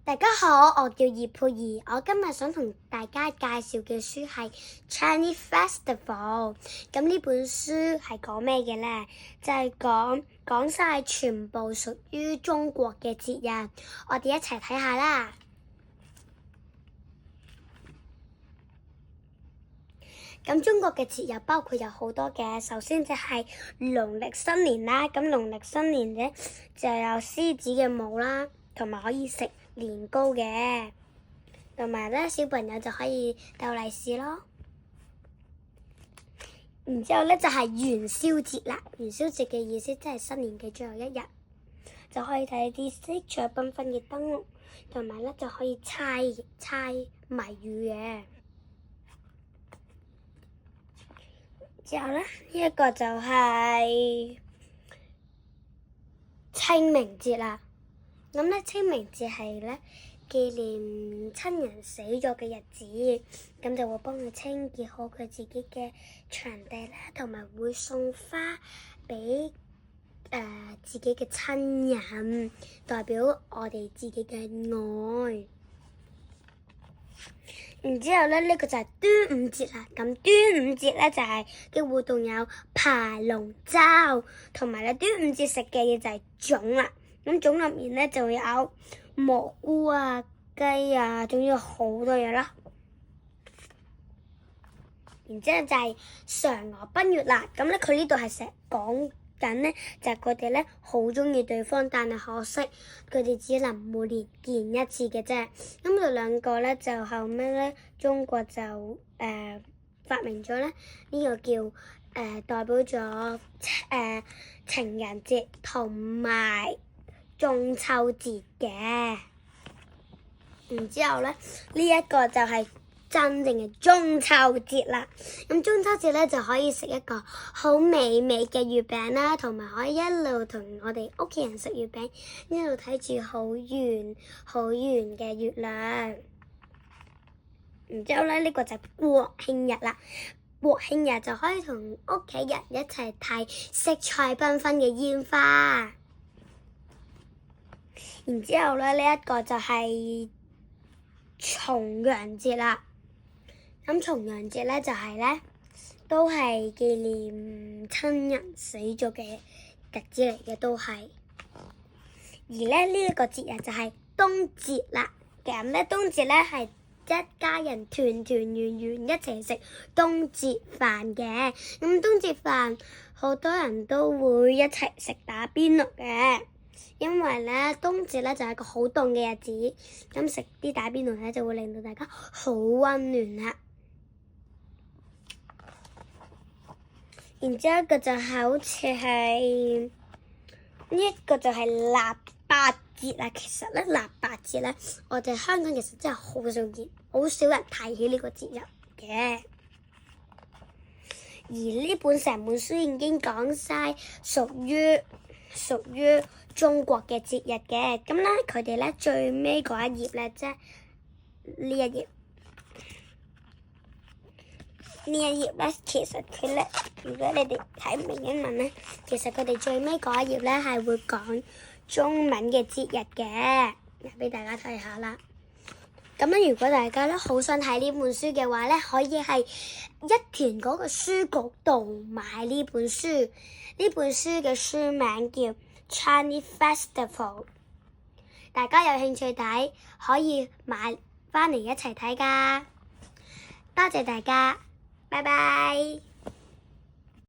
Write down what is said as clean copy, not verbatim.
大家好，我叫葉佩儀，我今日想同大家介紹嘅書係 Chinese Festival。咁呢本書係講咩嘅呢？就係講晒全部屬於中國嘅節日，我哋一齊睇下啦。咁中國嘅節日包括有好多嘅，首先就係農曆新年啦。咁農曆新年咧就有獅子嘅舞啦，同埋可以食年糕嘅，同埋咧小朋友就可以逗利是咯。然之後咧就係元宵節啦。元宵節嘅意思即係新年嘅最後一日，就可以睇啲色彩繽紛嘅燈籠，同埋咧就可以猜謎語嘅。之後咧，呢一個就係清明節啦。咁咧，清明節係咧紀念親人死咗嘅日子，咁就會幫佢清潔好佢自己嘅場地啦，同埋會送花俾自己嘅親人，代表我哋自己嘅愛。然之後咧，呢個就係端午節啦。咁端午節咧就係嘅活動有爬龍舟，同埋咧端午節食嘅嘢就係粽啦。咁粽入面咧就有蘑菇啊、雞啊，仲有好多嘢啦。然之後就係嫦娥奔月啦。咁咧佢呢度係成日講緊咧，就係佢哋咧好鍾意對方，但係可惜佢哋只能每年見一次嘅啫。咁佢兩個咧就後尾咧，中國就發明咗咧呢個叫代表咗情人節同埋中秋節嘅。然之後咧呢一個就係真正嘅中秋節啦。咁中秋節咧就可以食一個好美味嘅月餅啦，同埋可以一路同我哋屋企人食月餅，一路睇住好圓嘅月亮。然之後咧呢個就係國慶日啦。國慶日就可以同屋企人一齊睇色彩繽紛嘅煙花。然之後咧呢一個就係重陽節啦。咁重陽節咧就係咧都係紀念親人死咗嘅日子嚟嘅，都係。而咧呢一個節日就係冬節啦。咁咧冬節咧係一家人團團圓圓一齊食冬節飯嘅。咁冬節飯好多人都會一齊食打邊爐嘅，因為咧冬節咧就係一個好凍嘅日子，咁食啲打邊爐咧就會令到大家好溫暖啦。然之後一個就係好似係呢一個就係臘八節啦。其實咧臘八節咧，我哋香港其實真係好少人提起呢個節日嘅。而呢成本書已經講晒屬於中國嘅節日嘅。咁咧佢哋咧最尾嗰一頁咧，即係呢一頁。呢一頁咧，其實佢咧，如果你哋睇唔明英文咧，其實佢哋最尾嗰一頁咧係會講中文嘅節日嘅，俾大家睇下啦。咁咧，如果大家咧好想睇呢本書嘅話咧，可以係一田嗰個書局度買呢本書。呢本書嘅書名叫 Chinese Festival。大家有興趣睇，可以買返嚟一齊睇㗎。多謝大家。拜拜。